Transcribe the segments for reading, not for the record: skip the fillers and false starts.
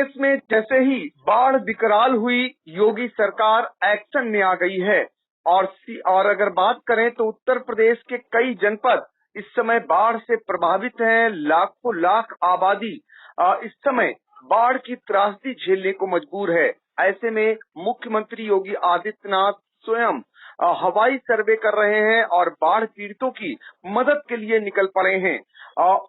प्रदेश में जैसे ही बाढ़ विकराल हुई, योगी सरकार एक्शन में आ गई है। और अगर बात करें तो उत्तर प्रदेश के कई जनपद इस समय बाढ़ से प्रभावित हैं। लाखों लाख आबादी इस समय बाढ़ की त्रासदी झेलने को मजबूर है। ऐसे में मुख्यमंत्री योगी आदित्यनाथ स्वयं हवाई सर्वे कर रहे हैं और बाढ़ पीड़ितों की मदद के लिए निकल पड़े हैं।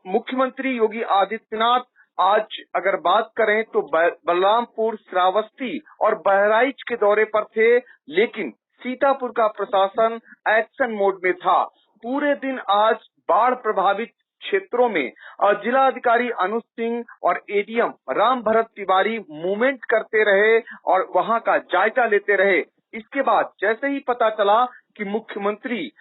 मुख्यमंत्री योगी आदित्यनाथ आज अगर बात करें तो बलरामपुर, श्रावस्ती और बहराइच के दौरे पर थे, लेकिन सीतापुर का प्रशासन एक्शन मोड में था। पूरे दिन आज बाढ़ प्रभावित क्षेत्रों में जिला अधिकारी अनुज सिंह और एडीएम राम भरत तिवारी मूवमेंट करते रहे और वहां का जायजा लेते रहे। इसके बाद जैसे ही पता चला कि मुख्यमंत्री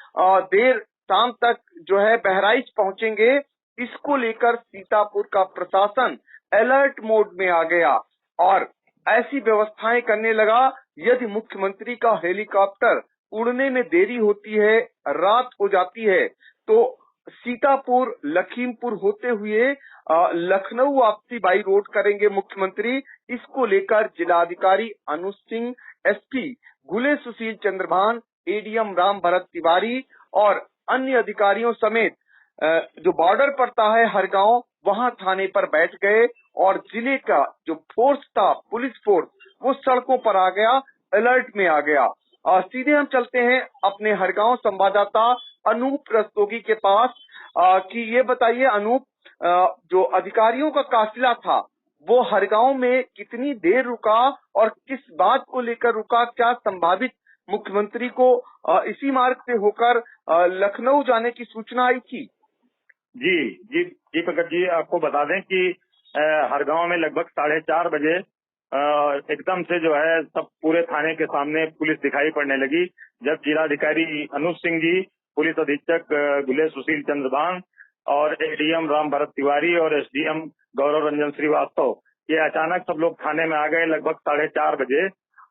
देर शाम तक जो है बहराइच पहुंचेंगे, इसको लेकर सीतापुर का प्रशासन अलर्ट मोड में आ गया और ऐसी व्यवस्थाएं करने लगा। यदि मुख्यमंत्री का हेलीकॉप्टर उड़ने में देरी होती है, रात हो जाती है, तो सीतापुर लखीमपुर होते हुए लखनऊ वापसी बाई रोड करेंगे मुख्यमंत्री। इसको लेकर जिलाधिकारी अनुज सिंह, एसपी गुले सुशील चंद्रभान, एडीएम राम भरत तिवारी और अन्य अधिकारियों समेत जो बॉर्डर पड़ता है हर गांव, वहां थाने पर बैठ गए और जिले का जो फोर्स था, पुलिस फोर्स, वो सड़कों पर आ गया, अलर्ट में आ गया। सीधे हम चलते हैं अपने हरगांव संवाददाता अनूप रस्तोगी के पास कि ये बताइए अनूप, जो अधिकारियों का काफिला था वो हरगांव में कितनी देर रुका और किस बात को लेकर रुका? क्या संभावित मुख्यमंत्री को इसी मार्ग से होकर लखनऊ जाने की सूचना आई थी? जी प्रकट जी, आपको बता दें कि हरगांव में लगभग 4:30 बजे एकदम से जो है सब पूरे थाने के सामने पुलिस दिखाई पड़ने लगी। जब जिलाधिकारी अनुज सिंह जी, पुलिस अधीक्षक गुले सुशील चंद्रभान और एडीएम राम भरत तिवारी और एसडीएम गौरव रंजन श्रीवास्तव, ये अचानक सब लोग थाने में आ गए लगभग 4:30 बजे।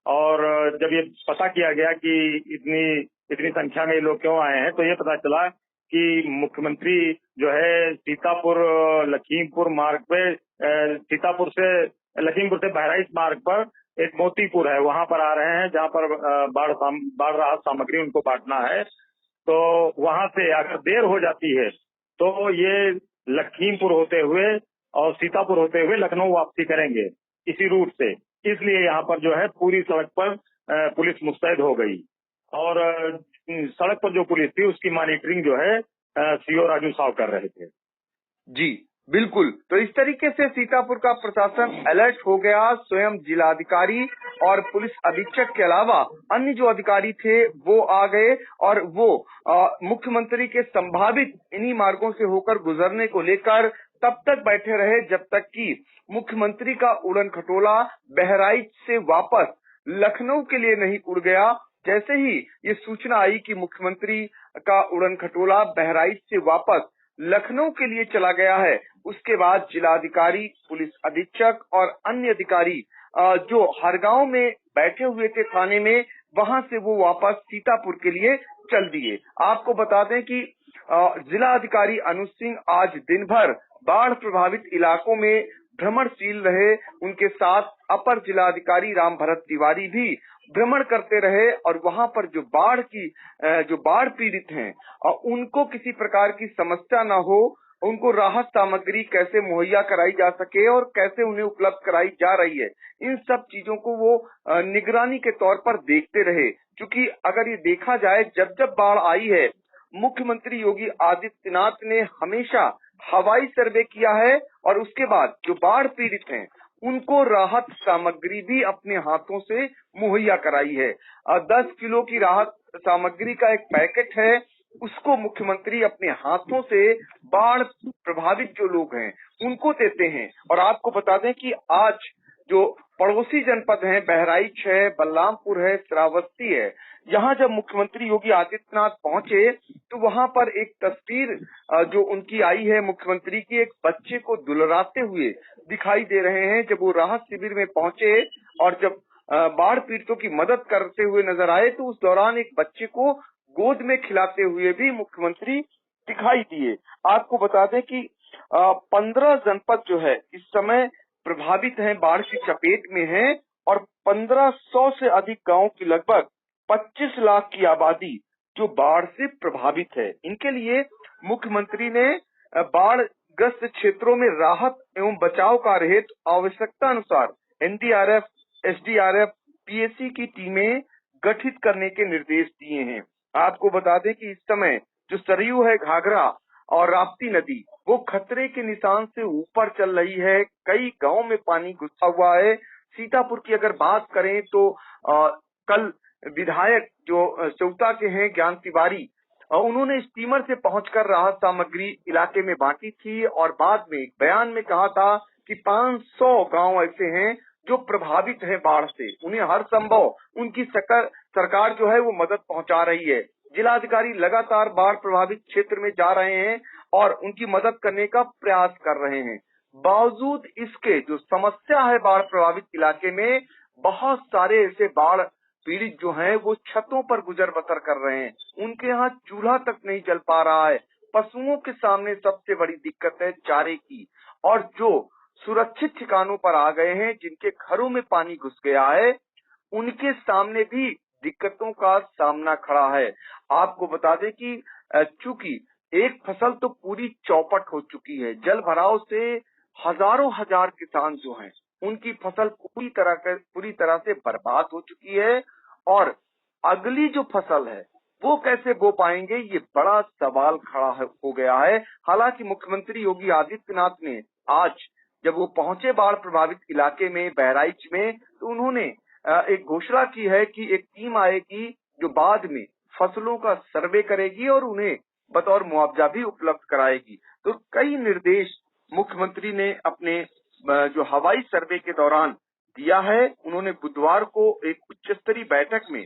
और जब ये पता किया गया कि इतनी संख्या में ये लोग क्यों आए हैं, तो ये पता चला कि मुख्यमंत्री जो है सीतापुर लखीमपुर मार्ग पे, सीतापुर से लखीमपुर से बहराइच मार्ग पर एक मोतीपुर है, वहां पर आ रहे हैं, जहां पर बाढ़ राहत सामग्री उनको बांटना है। तो वहां से अगर देर हो जाती है तो ये लखीमपुर होते हुए और सीतापुर होते हुए लखनऊ वापसी करेंगे इसी रूट से। इसलिए यहाँ पर जो है पूरी सड़क पर पुलिस मुस्तैद हो गई और सड़क पर जो पुलिस थी उसकी मॉनिटरिंग जो है सीओ राजू साव कर रहे थे। जी बिल्कुल, तो इस तरीके से सीतापुर का प्रशासन अलर्ट हो गया। स्वयं जिलाधिकारी और पुलिस अधीक्षक के अलावा अन्य जो अधिकारी थे वो आ गए और वो मुख्यमंत्री के संभावित इन्हीं मार्गों से होकर गुजरने को लेकर तब तक बैठे रहे जब तक कि मुख्यमंत्री का उड़न खटोला बहराइच से वापस लखनऊ के लिए नहीं उड़ गया। जैसे ही ये सूचना आई कि मुख्यमंत्री का उड़न खटोला बहराइच से वापस लखनऊ के लिए चला गया है, उसके बाद जिलाधिकारी, पुलिस अधीक्षक और अन्य अधिकारी जो हरगांव में बैठे हुए थे थाने में, वहां से वो वापस सीतापुर के लिए चल दिए। आपको बता दें कि जिला अधिकारी अनुज सिंह आज दिन भर बाढ़ प्रभावित इलाकों में भ्रमणशील रहे। उनके साथ अपर जिलाधिकारी राम भरत तिवारी भी भ्रमण करते रहे और वहां पर जो बाढ़ पीड़ित हैं उनको किसी प्रकार की समस्या न हो, उनको राहत सामग्री कैसे मुहैया कराई जा सके और कैसे उन्हें उपलब्ध कराई जा रही है, इन सब चीजों को वो निगरानी के तौर पर देखते रहे। क्योंकि अगर ये देखा जाए, जब जब बाढ़ आई है, मुख्यमंत्री योगी आदित्यनाथ ने हमेशा हवाई सर्वे किया है और उसके बाद जो बाढ़ पीड़ित हैं उनको राहत सामग्री भी अपने हाथों से मुहैया कराई है। 10 किलो की राहत सामग्री का एक पैकेट है, उसको मुख्यमंत्री अपने हाथों से बाढ़ प्रभावित जो लोग हैं उनको देते हैं। और आपको बता दें कि आज जो पड़ोसी जनपद हैं, बहराइच है, बलरामपुर है, श्रावस्ती है, यहाँ जब मुख्यमंत्री योगी आदित्यनाथ पहुंचे तो वहां पर एक तस्वीर जो उनकी आई है मुख्यमंत्री की, एक बच्चे को दुलराते हुए दिखाई दे रहे हैं। जब वो राहत शिविर में पहुंचे और जब बाढ़ पीड़ितों की मदद करते हुए नजर आए तो उस दौरान एक बच्चे को गोद में खिलाते हुए भी मुख्यमंत्री दिखाई दिए। आपको बता दें कि 15 जनपद जो है इस समय प्रभावित हैं, बाढ़ की चपेट में हैं और 1500 से अधिक गांव की लगभग 25 लाख की आबादी जो बाढ़ से प्रभावित है। इनके लिए मुख्यमंत्री ने बाढ़ ग्रस्त क्षेत्रों में राहत एवं बचाव कार्य हेतु आवश्यकता अनुसार एनडीआरएफ, एसडीआरएफ, पीएसी की टीमें गठित करने के निर्देश दिए हैं। आपको बता दें कि इस समय जो सरयू है, घाघरा और राप्ती नदी, वो खतरे के निशान से ऊपर चल रही है। कई गांव में पानी घुसा हुआ है। सीतापुर की अगर बात करें तो कल विधायक जो चौथा के हैं ज्ञान तिवारी, उन्होंने स्टीमर से पहुंचकर राहत सामग्री इलाके में बांटी थी और बाद में एक बयान में कहा था कि 500 गांव ऐसे हैं जो प्रभावित है बाढ़ से। उन्हें हर संभव उनकी सरकार जो है वो मदद पहुंचा रही है। जिलाधिकारी लगातार बाढ़ प्रभावित क्षेत्र में जा रहे हैं और उनकी मदद करने का प्रयास कर रहे हैं। बावजूद इसके जो समस्या है बाढ़ प्रभावित इलाके में, बहुत सारे ऐसे बाढ़ पीड़ित जो हैं वो छतों पर गुजर बसर कर रहे हैं। उनके यहाँ चूल्हा तक नहीं जल पा रहा है। पशुओं के सामने सबसे बड़ी दिक्कत है चारे की, और जो सुरक्षित ठिकानों पर आ गए हैं, जिनके घरों में पानी घुस गया है, उनके सामने भी दिक्कतों का सामना खड़ा है। आपको बता दें कि चूंकि एक फसल तो पूरी चौपट हो चुकी है, जल भराव से हजारों हजार किसान जो हैं उनकी फसल पूरी तरह से बर्बाद हो चुकी है और अगली जो फसल है वो कैसे बो पाएंगे, ये बड़ा सवाल खड़ा हो गया है। हालांकि मुख्यमंत्री योगी आदित्यनाथ ने आज जब वो पहुंचे बाढ़ प्रभावित इलाके में बहराइच में, तो उन्होंने एक घोषणा की है कि एक टीम आएगी जो बाद में फसलों का सर्वे करेगी और उन्हें बतौर मुआवजा भी उपलब्ध कराएगी। तो कई निर्देश मुख्यमंत्री ने अपने जो हवाई सर्वे के दौरान दिया है। उन्होंने बुधवार को एक उच्च स्तरीय बैठक में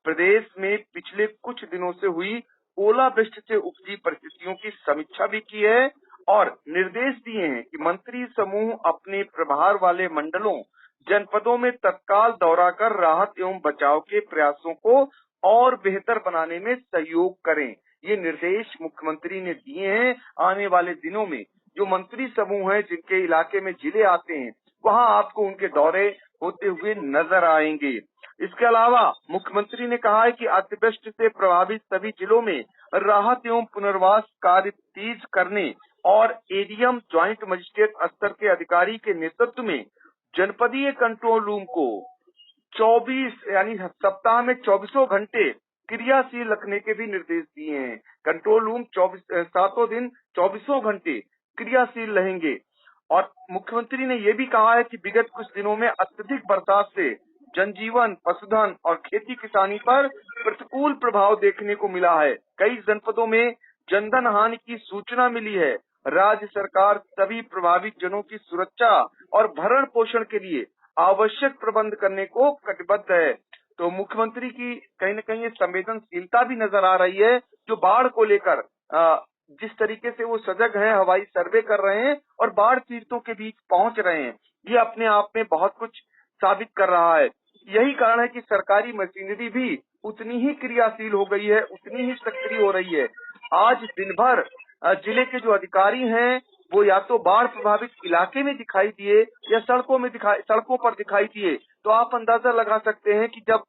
प्रदेश में पिछले कुछ दिनों से हुई ओलावृष्टि से उपजी परिस्थितियों की समीक्षा भी की है और निर्देश दिए हैं कि मंत्री समूह अपने प्रभार वाले मंडलों, जनपदों में तत्काल दौरा कर राहत एवं बचाव के प्रयासों को और बेहतर बनाने में सहयोग करें। ये निर्देश मुख्यमंत्री ने दिए हैं। आने वाले दिनों में जो मंत्री समूह है जिनके इलाके में जिले आते हैं, वहां आपको उनके दौरे होते हुए नजर आएंगे। इसके अलावा मुख्यमंत्री ने कहा है कि अतिवृष्टि से प्रभावित सभी जिलों में राहत एवं पुनर्वास कार्य तेज करने और एडीएम ज्वाइंट मजिस्ट्रेट स्तर के अधिकारी के नेतृत्व में जनपदीय कंट्रोल रूम को 24 यानी सप्ताह में 24 घंटे क्रियाशील रखने के भी निर्देश दिए हैं। कंट्रोल रूम 7 दिन 24 घंटे क्रियाशील रहेंगे। और मुख्यमंत्री ने ये भी कहा है कि विगत कुछ दिनों में अत्यधिक बरसात से जनजीवन, पशुधन और खेती किसानी पर प्रतिकूल प्रभाव देखने को मिला है। कई जनपदों में जनधन हानि की सूचना मिली है। राज्य सरकार सभी प्रभावित जनों की सुरक्षा और भरण पोषण के लिए आवश्यक प्रबंध करने को कटिबद्ध है। तो मुख्यमंत्री की कहीं न कहीं संवेदनशीलता भी नजर आ रही है, जो बाढ़ को लेकर जिस तरीके से वो सजग हैं, हवाई सर्वे कर रहे हैं और बाढ़ पीड़ितों के बीच पहुंच रहे हैं, ये अपने आप में बहुत कुछ साबित कर रहा है। यही कारण है कि सरकारी मशीनरी भी उतनी ही क्रियाशील हो गई है, उतनी ही सक्रिय हो रही है। आज दिन भर जिले के जो अधिकारी हैं वो या तो बाढ़ प्रभावित इलाके में दिखाई दिए या सड़कों पर दिखाई दिए। तो आप अंदाजा लगा सकते हैं कि जब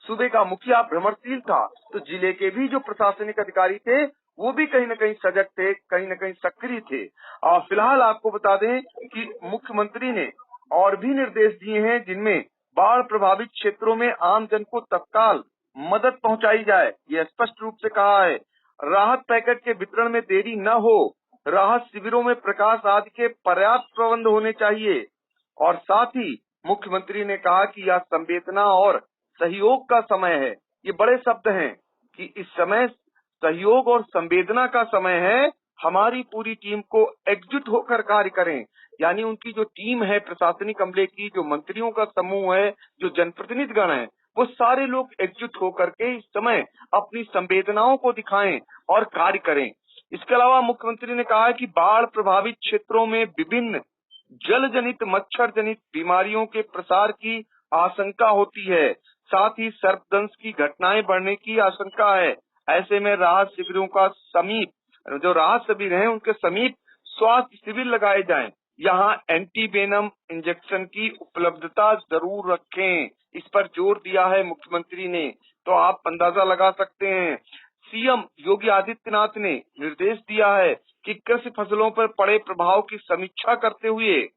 सूबे का मुखिया भ्रमणशील था, तो जिले के भी जो प्रशासनिक अधिकारी थे वो भी कहीं न कहीं सजग थे, कहीं न कहीं सक्रिय थे। और फिलहाल आपको बता दें कि मुख्यमंत्री ने और भी निर्देश दिए हैं जिनमें बाढ़ प्रभावित क्षेत्रों में आम जन को तत्काल मदद पहुंचाई जाए। ये स्पष्ट रूप से कहा है। राहत पैकेट के वितरण में देरी न हो, राहत शिविरों में प्रकाश आदि के पर्याप्त प्रबंध होने चाहिए। और साथ ही मुख्यमंत्री ने कहा कि यह संवेदना और सहयोग का समय है। ये बड़े शब्द हैं कि इस समय सहयोग और संवेदना का समय है। हमारी पूरी टीम को एकजुट होकर कार्य करें। यानी उनकी जो टीम है प्रशासनिक अमले की, जो मंत्रियों का समूह है, जो जनप्रतिनिधि गण है, वो सारे लोग एकजुट होकर के इस समय अपनी संवेदनाओं को दिखाएं और कार्य करें। इसके अलावा मुख्यमंत्री ने कहा है कि बाढ़ प्रभावित क्षेत्रों में विभिन्न जल जनित, मच्छर जनित बीमारियों के प्रसार की आशंका होती है। साथ ही सर्पदंश की घटनाएं बढ़ने की आशंका है। ऐसे में राहत शिविरों का जो राहत शिविर हैं उनके समीप स्वास्थ्य शिविर लगाए जाएं। यहाँ एंटीवेनम इंजेक्शन की उपलब्धता जरूर रखें, इस पर जोर दिया है मुख्यमंत्री ने। तो आप अंदाजा लगा सकते हैं, सीएम योगी आदित्यनाथ ने निर्देश दिया है कि कृषि फसलों पर पड़े प्रभाव की समीक्षा करते हुए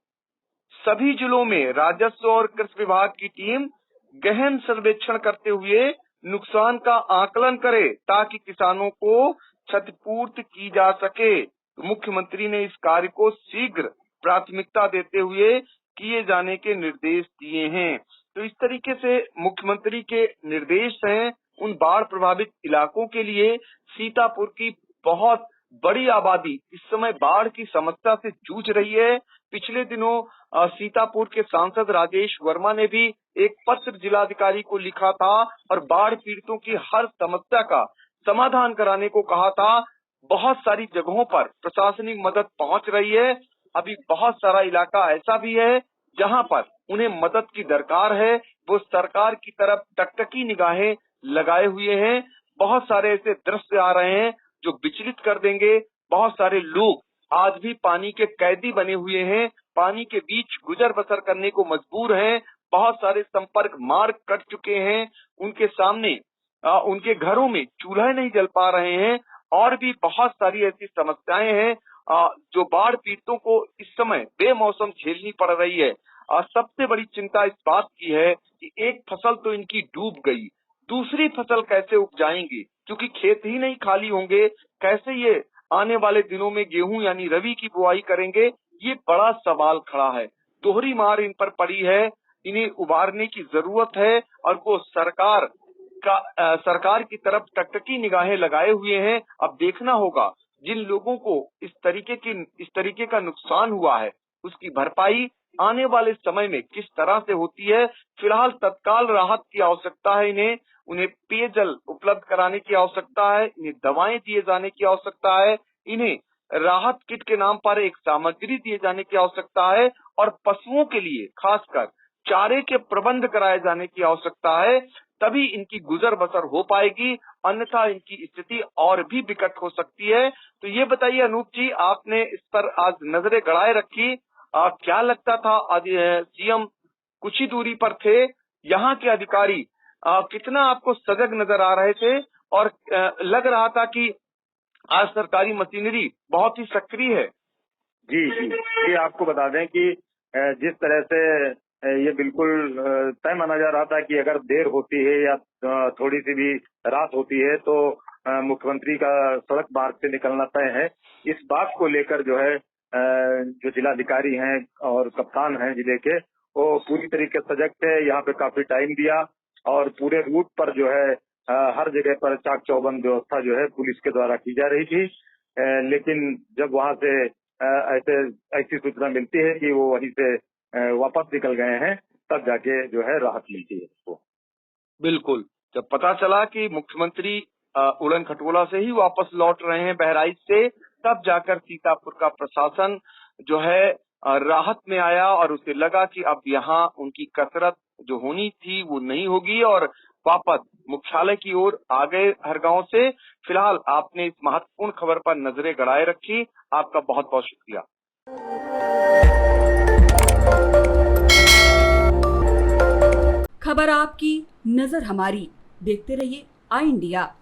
सभी जिलों में राजस्व और कृषि विभाग की टीम गहन सर्वेक्षण करते हुए नुकसान का आकलन करे, ताकि किसानों को क्षतिपूर्ति की जा सके। तो मुख्यमंत्री ने इस कार्य को शीघ्र प्राथमिकता देते हुए किए जाने के निर्देश दिए हैं। तो इस तरीके से मुख्यमंत्री के निर्देश हैं उन बाढ़ प्रभावित इलाकों के लिए। सीतापुर की बहुत बड़ी आबादी इस समय बाढ़ की समस्या से जूझ रही है। पिछले दिनों सीतापुर के सांसद राजेश वर्मा ने भी एक पत्र जिलाधिकारी को लिखा था और बाढ़ पीड़ितों की हर समस्या का समाधान कराने को कहा था। बहुत सारी जगहों पर प्रशासनिक मदद पहुंच रही है। अभी बहुत सारा इलाका ऐसा भी है जहां पर उन्हें मदद की दरकार है, वो सरकार की तरफ टकटकी निगाहें लगाए हुए हैं। बहुत सारे ऐसे दृश्य आ रहे हैं जो विचलित कर देंगे। बहुत सारे लोग आज भी पानी के कैदी बने हुए हैं, पानी के बीच गुजर बसर करने को मजबूर हैं। बहुत सारे संपर्क मार्ग कट चुके हैं, उनके सामने उनके घरों में चूल्हे नहीं जल पा रहे हैं और भी बहुत सारी ऐसी समस्याएं हैं जो बाढ़ पीड़ितों को इस समय बेमौसम झेलनी पड़ रही है। सबसे बड़ी चिंता इस बात की है कि एक फसल तो इनकी डूब गई, दूसरी फसल कैसे उपजाएंगे, क्योंकि खेत ही नहीं खाली होंगे। कैसे ये आने वाले दिनों में गेहूं यानी रबी की बुआई करेंगे, ये बड़ा सवाल खड़ा है। दोहरी मार इन पर पड़ी है, इन्हें उबारने की जरूरत है और वो सरकार की तरफ टकटकी निगाहें लगाए हुए हैं। अब देखना होगा जिन लोगों को इस तरीके का नुकसान हुआ है उसकी भरपाई आने वाले समय में किस तरह से होती है। फिलहाल तत्काल राहत की आवश्यकता है, उन्हें पेयजल उपलब्ध कराने की आवश्यकता है, इन्हें दवाएं दिए जाने की आवश्यकता है, इन्हें राहत किट के नाम पर एक सामग्री दिए जाने की आवश्यकता है और पशुओं के लिए खासकर चारे के प्रबंध कराए जाने की आवश्यकता है। तभी इनकी गुजर बसर हो पाएगी, अन्यथा इनकी स्थिति और भी विकट हो सकती है। तो ये बताइए अनूप जी, आपने इस पर आज नजरें गड़ाए रखी, क्या लगता था सीएम कुछ ही दूरी पर थे, यहाँ के अधिकारी कितना आपको सजग नजर आ रहे थे और लग रहा था कि आज सरकारी मशीनरी बहुत ही सक्रिय है? जी जी, ये आपको बता दें कि जिस तरह से ये बिल्कुल तय माना जा रहा था कि अगर देर होती है या थोड़ी सी भी रात होती है तो मुख्यमंत्री का सड़क मार्ग से निकलना तय है। इस बात को लेकर जो है जो जिलाधिकारी हैं और कप्तान हैं जिले के, वो पूरी तरीके से सजग थे। यहाँ पे काफी टाइम दिया और पूरे रूट पर जो है हर जगह पर चाक चौबंद व्यवस्था जो है पुलिस के द्वारा की जा रही थी। लेकिन जब वहां से ऐसी सूचना मिलती है कि वो वहीं से वापस निकल गए हैं, तब जाके जो है राहत मिलती है उसको। बिल्कुल, जब पता चला कि मुख्यमंत्री उड़न खटोला से ही वापस लौट रहे हैं बहराइच से, तब जाकर सीतापुर का प्रशासन जो है राहत में आया और उसे लगा कि अब यहाँ उनकी कसरत जो होनी थी वो नहीं होगी और वापस मुख्यालय की ओर आ गए हर गांव से। फिलहाल आपने इस महत्वपूर्ण खबर पर नजरें गड़ाए रखी, आपका बहुत बहुत शुक्रिया। खबर आपकी, नजर हमारी। देखते रहिए आई इंडिया।